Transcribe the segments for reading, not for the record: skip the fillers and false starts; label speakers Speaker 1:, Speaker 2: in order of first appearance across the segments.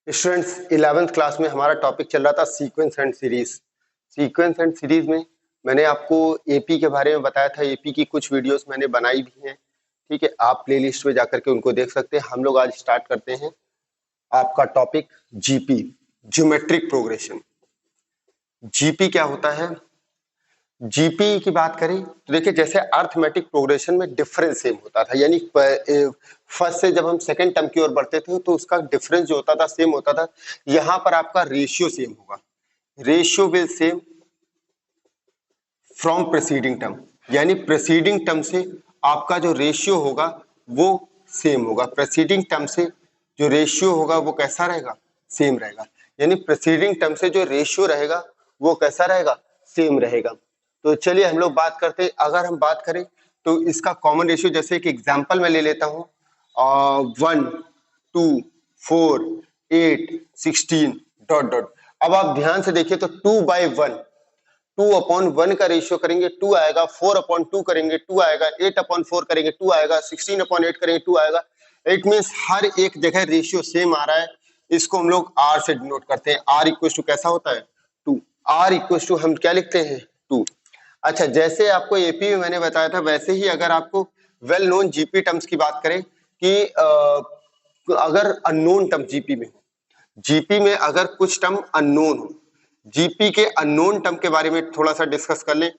Speaker 1: Students 11th class में हमारा topic चल रहा था sequence and series. Sequence and series में मैंने आपको एपी के बारे में बताया था। एपी की कुछ वीडियोस मैंने बनाई भी हैं, ठीक है, आप प्लेलिस्ट में जाकर के उनको देख सकते हैं। हम लोग आज स्टार्ट करते हैं आपका topic GP, geometric progression. GP क्या होता है? जीपी की बात करें तो देखिए, जैसे अर्थमेटिक प्रोग्रेशन में डिफरेंस सेम होता था, यानी फर्स्ट से जब हम सेकंड टर्म की ओर बढ़ते थे तो उसका डिफरेंस जो होता था सेम होता था। यहां पर आपका रेशियो सेम होगा। Ratio will same from preceding term, यानी प्रेसीडिंग टर्म से आपका जो रेशियो होगा वो सेम होगा। प्रेसीडिंग टर्म से जो रेशियो होगा वो कैसा रहेगा? सेम रहेगा। यानी प्रेसीडिंग टर्म से जो रेशियो रहेगा वो कैसा रहेगा? सेम रहेगा। तो चलिए हम लोग बात करते हैं। अगर हम बात करें तो इसका कॉमन रेशियो, जैसे एक एग्जांपल मैं ले लेता हूं, 1 2 4 8 16 डॉट डॉट। अब आप ध्यान से देखिए तो 2/1, 2/1 का रेशियो करेंगे 2 आएगा, 4/2 करेंगे 2 आएगा, 8/4 करेंगे 2 आएगा, 16/8 करेंगे 2 आएगा। इट मीन्स हर एक जगह रेशियो सेम आ रहा है। इसको हम लोग आर से डिनोट करते हैं। आर इक्वल टू कैसा होता है? 2। आर इक्वल टू हम क्या लिखते हैं? 2। अच्छा, जैसे आपको एपी में मैंने बताया था, वैसे ही अगर आपको वेल नोन जीपी टर्म्स की बात करें कि अगर अननोन टर्म जीपी में हो, जीपी में अगर कुछ टर्म अननोन हो, जीपी के अननोन टर्म के बारे में थोड़ा सा डिस्कस कर लें।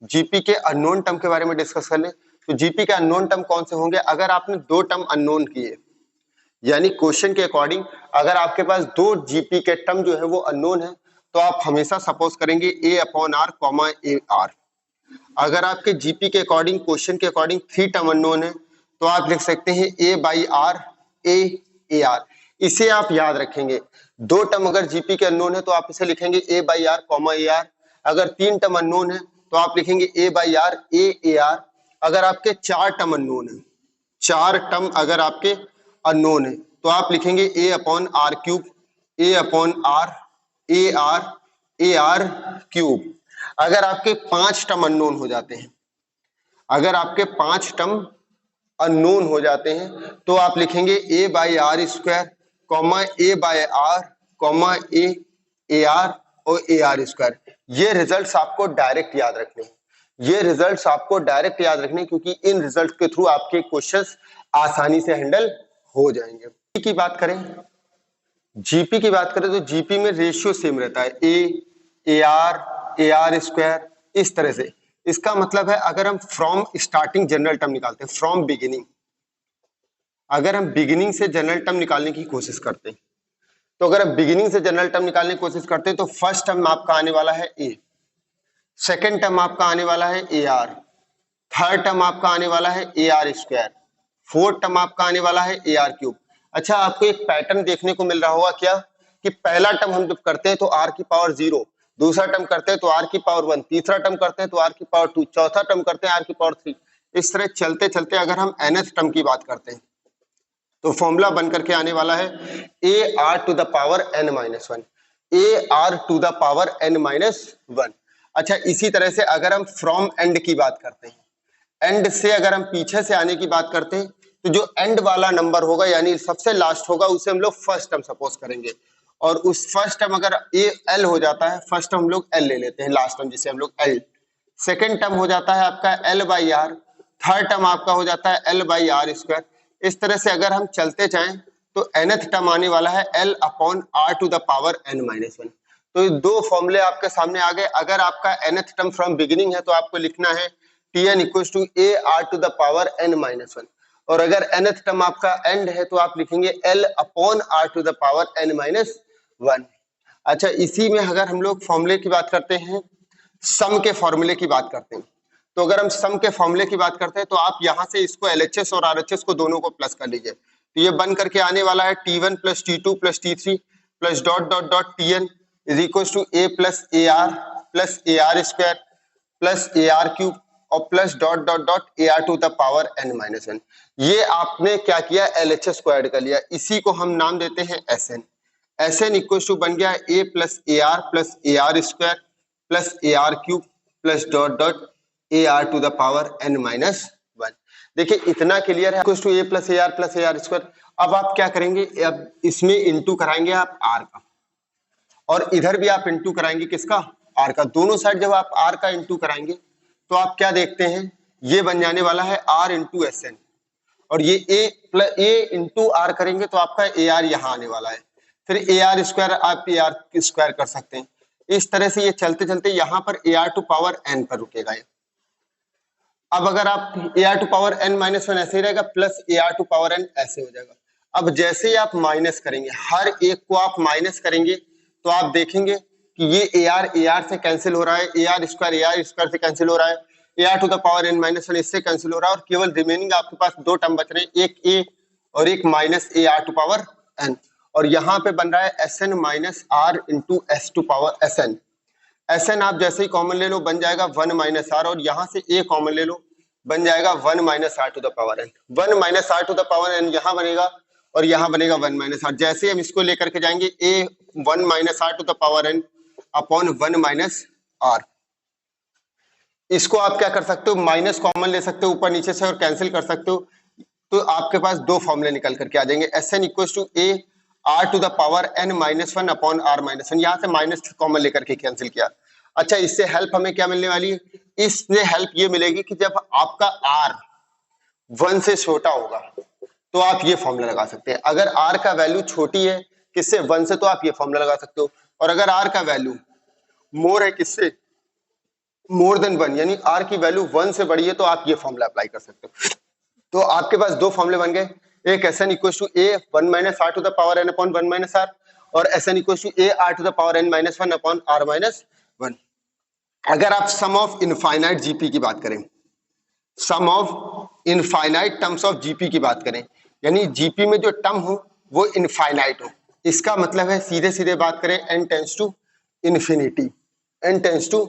Speaker 1: जीपी के अननोन टर्म के बारे में डिस्कस कर लें तो जीपी के अननोन टर्म कौन से होंगे? अगर आपने दो टर्म अननोन किए, यानी क्वेश्चन के अकॉर्डिंग अगर आपके पास दो जीपी के टर्म जो है वो अननोन है तो आप हमेशा सपोज करेंगे a/r कॉमा ए आर। अगर आपके जीपी के अकॉर्डिंग, क्वेश्चन के अकॉर्डिंग 3 टर्म अननोन है तो आप लिख सकते हैं a/r ए आर। इसे आप याद रखेंगे। दो टर्म अगर जीपी के अननोन है तो आप इसे लिखेंगे a/r कॉमा ए आर। अगर 3 टर्म अननोन है तो आप लिखेंगे a/r ए आर। अगर आपके 4 टर्म अननोन है, 4 टर्म अगर आपके अननोन है तो आप लिखेंगे a/r क्यूब, a/r ए आर क्यूब। अगर आपके 5 टर्म अननोन हो जाते हैं, अगर आपके 5 टर्म अननोन हो जाते हैं तो आप लिखेंगे a/r square comma a/r comma A R और ए आर स्क्वायर। ये रिजल्ट्स आपको डायरेक्ट याद रखने हैं। ये रिजल्ट्स आपको डायरेक्ट याद रखने, क्योंकि इन रिजल्ट्स के थ्रू आपके क्वेश्चंस आसानी से हैंडल हो जाएंगे। जीपी की बात करें, जीपी की बात करें तो जीपी में रेशियो सेम रहता है, ए आर स्क्वायर, इस तरह से। इसका मतलब है अगर हम फ्रॉम स्टार्टिंग जनरल टर्म निकालते हैं, फ्रॉम बिगिनिंग, अगर हम बिगिनिंग से जनरल टर्म निकालने की कोशिश करते हैं तो अगर हम बिगिनिंग से जनरल टर्म निकालने की कोशिश करते हैं तो फर्स्ट टर्म आपका आने वाला है ए, सेकेंड टर्म आपका आने वाला है ए आर, थर्ड टर्म आपका आने वाला है A R square, fourth term आपका आने वाला है ए आर क्यूब। अच्छा, आपको एक पैटर्न देखने को मिल रहा होगा क्या, कि पहला टर्म हम जब करते हैं तो आर की पावर 0, दूसरा टर्म करते हैं तो आर की पावर 1, तीसरा टर्म करते हैं तो आर की पावर 2, चौथा टर्म करते हैं आर की पावर 3। इस तरह चलते चलते अगर हम nth टर्म की बात करते हैं तो फॉर्मूला बन करके आने वाला है A R to the power n-1, A R to the power n-1। अच्छा, इसी तरह से अगर हम फ्रॉम एंड की बात करते हैं, एंड से अगर हम पीछे से आने की बात करते हैं तो जो एंड वाला नंबर होगा, यानी सबसे लास्ट होगा, उसे हम लोग फर्स्ट टर्म सपोज करेंगे। और उस फर्स्ट टर्म अगर ए एल हो जाता है, फर्स्ट टर्म हम लोग एल ले लेते हैं, लास्ट टर्म जिसे हम लोग एल। सेकेंड टर्म हो जाता है आपका l/r, थर्ड टर्म आपका हो जाता है l/r स्क्वायर। इस तरह से अगर हम चलते जाएं तो nth टर्म आने वाला है l/r to the power n-1। तो ये दो फॉर्मूले आपके सामने आ गए। अगर आपका nth टर्म फ्रॉम बिगिनिंग है तो आपको लिखना है tn equals to A R to the power n-1, और अगर nth टर्म आपका एंड है तो आप लिखेंगे l/r to the power n-1। अच्छा, इसी में अगर हम लोग फॉर्मूले की बात करते हैं, सम के फॉर्मूले की बात करते हैं, तो अगर हम सम के फॉर्मूले की बात करते हैं तो आप यहां से इसको एलएचएस और आरएचएस को दोनों को प्लस कर लीजिए। तो ये बन करके आने वाला है T1 plus T2 plus T3 plus dot dot dot Tn is equal to A plus A R square plus A R cube और plus dot dot dot A R to the power n-1। ये आपने क्या किया? LHS को add कर लिया। इसी को हम नाम देते हैं Sn। Sn इक्वल टू बन गया A plus A R square plus A R cube plus dot dot A R to the power n-1। देखिए इतना क्लियर है, equal to A plus A R square. अब आप क्या करेंगे, अब इसमें इंटू कराएंगे आप आर का, और इधर भी आप इंटू कराएंगे किसका, आर का। दोनों साइड जब आप आर का इंटू कराएंगे तो आप क्या देखते हैं, ये बन जाने वाला है आर इंटू एस एन, और ये ए इंटू आर करेंगे तो आपका ए आर यहाँ आने वाला है। फिर ए आर स्क्वायर आप ए आर स्क्वायर कर सकते हैं। इस तरह से ये चलते चलते यहाँ पर A R to power N पर रुकेगा ये। अब अगर आप A R to power N minus one ऐसे ही रहेगा, plus A R to power N ऐसे हो जाएगा। अब जैसे ही आप माइनस करेंगे, हर एक को आप माइनस करेंगे तो आप देखेंगे कि ये ए आर से कैंसिल हो रहा है, ए आर स्क्वायर से कैंसिल हो रहा है, A R to the power N minus one इससे कैंसिल हो रहा है, और केवल रिमेनिंग आपके पास दो टर्म बच रहे हैं, एक ए और एक minus A R to power N. और यहाँ पे बन रहा है S N minus R into S to power S N. S N आप जैसे ही कॉमन ले लो बन जाएगा वन माइनस आर, और यहाँ से ए कॉमन ले लो बन जाएगा one minus R to the power N. One minus R to the power N यहाँ बनेगा, और यहाँ बनेगा वन माइनस आर। जैसे हम इसको लेकर के जाएंगे A one minus R to the power N upon one minus R. इसको आप क्या कर सकते हो, माइनस कॉमन ले सकते हो ऊपर नीचे से और कैंसिल कर सकते हो, तो आपके पास दो फॉर्मूले निकल करके आ जाएंगे। S N equal to A R to the power N minus one upon R minus one. यहाँ से माइनस कॉमन लेकर के कैंसिल किया। अच्छा, इससे हेल्प हमें क्या मिलने वाली है, इससे हेल्प ये मिलेगी कि जब आपका आर वन से छोटा होगा तो आप ये फॉर्मूला लगा सकते हैं। अगर आर का वैल्यू छोटी है किससे, वन से, तो आप ये फॉर्मूला लगा सकते हो। और अगर आर का वैल्यू मोर है किससे, मोर देन वन, यानी आर की वैल्यू वन से बड़ी है, तो आप ये फॉर्मूला अप्लाई कर सकते हो। तो आपके पास दो फॉर्मूले बन गए, एक S N equal to A one minus R to the power N upon one minus R, और S N equal to A R to the power N minus one upon R minus one. अगर आप sum of infinite GP की बात करें, sum of infinite terms of GP की बात करें, यानी जीपी में जो टर्म हो वो इनफाइनाइट हो, इसका मतलब है सीधे सीधे बात करें N tends to infinity, N tends to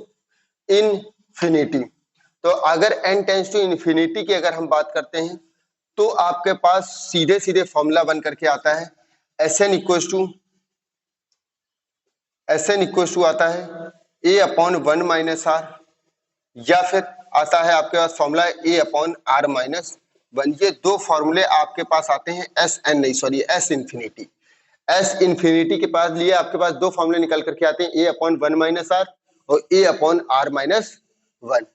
Speaker 1: infinity. तो अगर n टेंस टू इन्फिनिटी की अगर हम बात करते हैं तो आपके पास सीधे सीधे फॉर्मूला बन करके आता है एस एन इक्वल टू आता है A upon one minus R, या फिर आता है आपके पास formula A upon R minus one. ये दो फॉर्मूले आपके पास आते हैं एस एन नहीं sorry S infinity. S infinity के पास लिए आपके पास दो फॉर्मूले निकल करके आते हैं, ए अपॉन वन माइनस आर और ए अपॉन आर माइनस वन।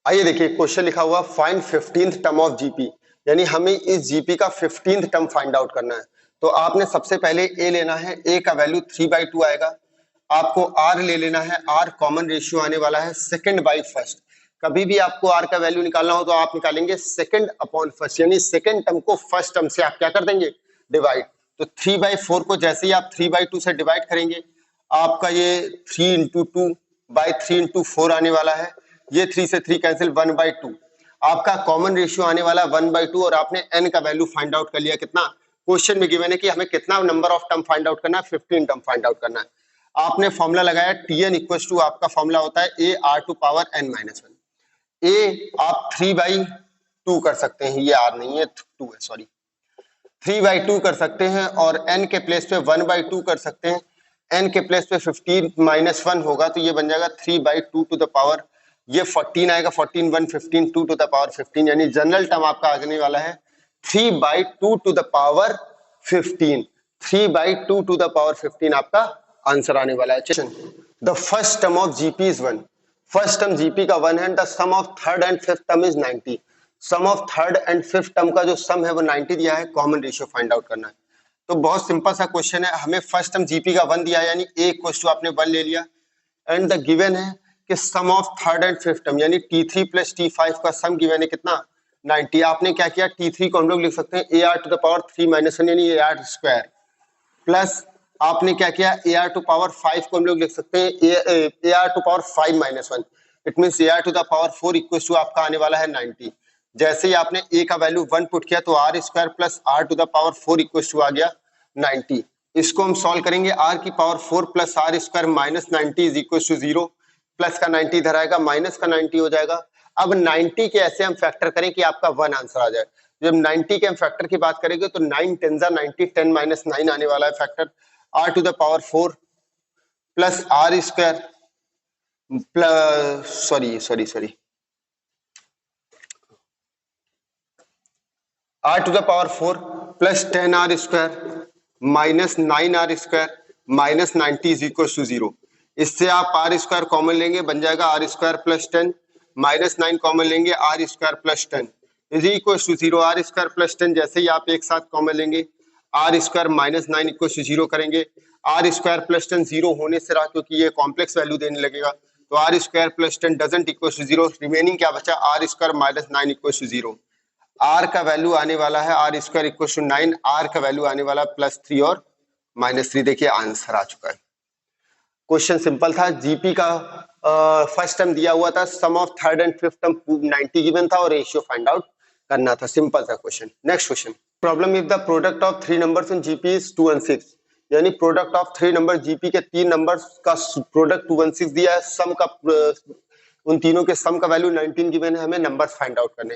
Speaker 1: आइए देखिए क्वेश्चन लिखा हुआ find 15th term of GP, यानी हमें इस जीपी का 15th टर्म फाइंड आउट करना है। तो आपने सबसे पहले ए लेना है, ए का वैल्यू 3/2 आएगा। आपको आर ले लेना है, आर कॉमन रेशियो आने वाला है सेकंड बाई फर्स्ट। कभी भी आपको आर का वैल्यू निकालना हो तो आप निकालेंगे सेकंड अपॉन फर्स्ट, यानी सेकंड टर्म को फर्स्ट टर्म से आप क्या कर देंगे, डिवाइड। तो 3/4 को जैसे ही आप 3/2 से डिवाइड करेंगे आपका ये 3 इंटू 2/3 इंटू 4 आने वाला है। ये 3 से 3 कैंसिल, 1/2 आपका कॉमन रेशियो आने वाला 1/2, और आपने n का वैल्यू फाइंड आउट कर लिया। कितना, क्वेश्चन में गिवन है कि हमें कितना number of term find out करना है, 15 टर्म फाइंड आउट करना है। आपने फॉर्मूला लगाया tn इक्वल टू आपका फॉर्मूला होता है a r to power n minus one. a आप 3/2 कर सकते हैं, ये r नहीं है 2 है सॉरी, 3/2 कर सकते हैं, और n के प्लेस पे 1/2 कर सकते हैं। n के प्लेस पे 15 माइनस 1 होगा तो ये बन जाएगा 3/2 टू द पावर, ये 14 आएगा, 14 1 15 2 टू द पावर 15, यानी जनरल टर्म आपका आने वाला है 3/2 to the power 15। 3/2 to the power 15 आपका आंसर आने वाला है। The first term of GP is 1, first term GP का 1 है, the sum of third and fifth term is 90। Sum of third and fifth term का जो सम है वो 90 दिया है, कॉमन रेशियो फाइंड आउट करना है। तो बहुत सिंपल सा क्वेश्चन है, हमें फर्स्ट टर्म जीपी का 1 दिया है, यानी a इक्वल टू आपने 1 ले लिया, एंड द गिवन है कि sum of third and fifth term यानी t3 प्लस t5 का सम गिवन है कितना, 90। आपने क्या किया, t3 को हम लोग लिख सकते हैं A R to the power 3 minus one, यानी ए आर स्क्वायर, प्लस आपने क्या किया, ए आर टू पावर 5 को हम लोग लिख सकते हैं A R to power 5 minus one. It mean A R to the power 4 equal to आपका आने वाला है 90। जैसे ही आपने a का वैल्यू 1 पुट किया तो R square plus R to the power 4 equal to आ गया 90। इसको हम सॉल्व करेंगे, आर की पावर 4 plus R square minus 90 is equal to 0, plus का 90 इधर आएगा, माइनस का 90 हो जाएगा। अब 90 के ऐसे हम फैक्टर करें कि आपका 1 आंसर आ जाए। जब 90 के हम फैक्टर की बात करेंगे तो 9 10 90, 10 माइनस 9 आने वाला है factor, R to the power 4 plus R square plus sorry r to the power 4 plus 10r square minus 9r square minus 90 is equal to 0। इससे आप r स्क्वायर कॉमन लेंगे, बन जाएगा r square plus 10 minus 9 common लेंगे r square plus 10 is equal to 0। r square plus 10 जैसे ही आप एक साथ कॉमन लेंगे r square minus 9 equal to 0 करेंगे, r स्क्वायर प्लस 10 0 होने से रहा क्योंकि ये कॉम्प्लेक्स वैल्यू देने लगेगा, तो r square plus 10 doesn't equal to 0। Remaining क्या बचा, r square minus 9 equal to 0। r का वैल्यू आने वाला है r square equal to 9, r का वैल्यू आने वाला प्लस 3 और माइनस 3। देखिए आंसर आ चुका है। क्वेश्चन सिंपल था। जीपी का फर्स्ट टर्म दिया हुआ था, sum of third and fifth term 90 given था और रेशियो फाइंड आउट करना था। सिंपल था question. Next question, problem if the product of 3 numbers in GP is 2 and 6, यानी प्रोडक्ट ऑफ 3 नंबर जीपी के 3 नंबर्स का प्रोडक्ट 2 and 6 दिया है, सम का उन तीनों के सम का वैल्यू 19 गिवन है, हमें नंबर्स फाइंड आउट करने।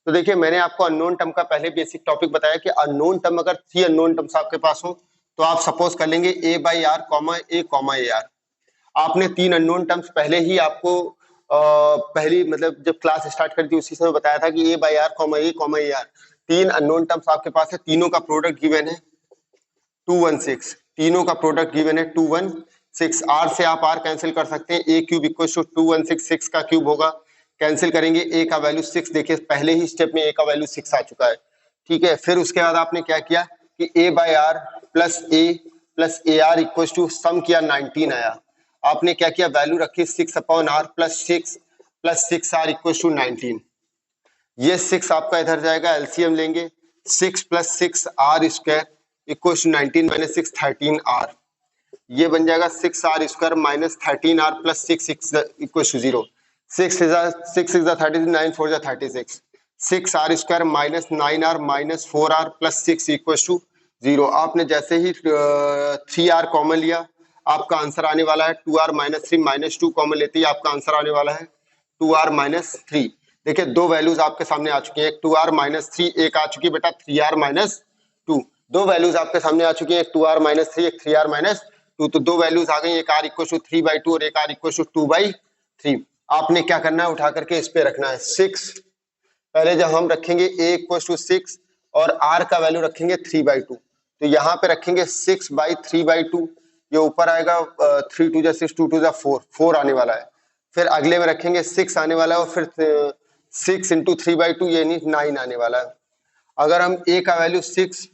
Speaker 1: तो देखिए मैंने आपको अननोन टर्म का पहले बेसिक टॉपिक बताया कि अननोन टर्म अगर 3 अननोन टर्म्स आपके पास हो तो आप सपोज कर लेंगे a by R comma A comma A R. आपने 3 अननोन टर्म्स पहले ही आपको पहली मतलब जब क्लास स्टार्ट कर दी उसी समय बताया था कि a by R comma A R 3 unknown terms आपके पास है, तीनों का प्रोडक्ट गिवन है 2 1 6, तीनों का प्रोडक्ट गिवन है 2 1 6। r से आप r कैंसिल कर सकते हैं, a क्यूब इक्वल टू 2 1 6, 6 का क्यूब होगा, कैंसिल करेंगे a का वैल्यू 6। देखिए पहले ही स्टेप में a का वैल्यू 6 आ चुका है, ठीक है। फिर उसके बाद आपने क्या किया कि a by R plus A R equal to sum किया 19 आया। आपने क्या किया, वैल्यू रखी 6 upon R plus 6 R equal to 19। ये 6 आपका इधर जाएगा, एलसीएम लेंगे 6 plus 6 R square equal to 19 minus 6 13 R. ये बन जाएगा 6 R square minus 13 R plus 6 equal to 0। 6 is 33, 9 4 जा 36, 6 R square minus 9 R minus 4 R plus 6 equal to 0। आपने जैसे ही 3 आर कॉमन लिया आपका आंसर आने वाला है 2 आर माइनस 3, माइनस 2 कॉमन लेते ही आपका आंसर आने वाला है 2 आर माइनस 3। देखिए दो वैल्यूज आपके सामने आ चुकी हैं, एक 2 आर माइनस 3, एक आ चुकी है बेटा 3 आर माइनस 2। दो वैल्यूज आपके सामने आ चुकी हैं, एक 2 आर माइनस 3, एक 3 आर माइनस 2। तो दो वैल्यूज आ गई, एक आर इक्वल टू 3/2 और एक आर इक्वल टू 2/3। आपने क्या करना है, उठा करके इस पे रखना है 6। पहले जब हम रखेंगे a इक्वल टू 6 और r का वैल्यू रखेंगे 3/2, तो यहाँ पे रखेंगे 6/3/2, ये ऊपर आएगा 3 2 जा 6, 2 2 जा 4 आने वाला है। फिर अगले में रखेंगे 6 आने वाला है और फिर 6 इंटू 3/2 यानी 9 आने वाला है। अगर हम a का वैल्यू 6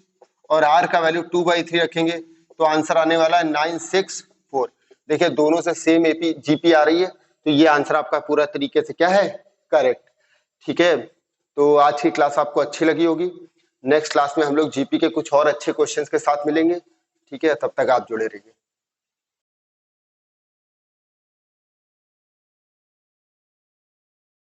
Speaker 1: और r का वैल्यू 2/3 रखेंगे तो आंसर आने वाला है 964। देखिए दोनों से सेम एपी जीपी आ रही है, तो ये आंसर आपका पूरा तरीके से क्या है, करेक्ट, ठीक है। तो आज की क्लास आपको अच्छी लगी होगी। नेक्स्ट क्लास में हम लोग जीपी के कुछ और अच्छे क्वेश्चंस के साथ मिलेंगे, ठीक है। तब तक आप जुड़े रहिए।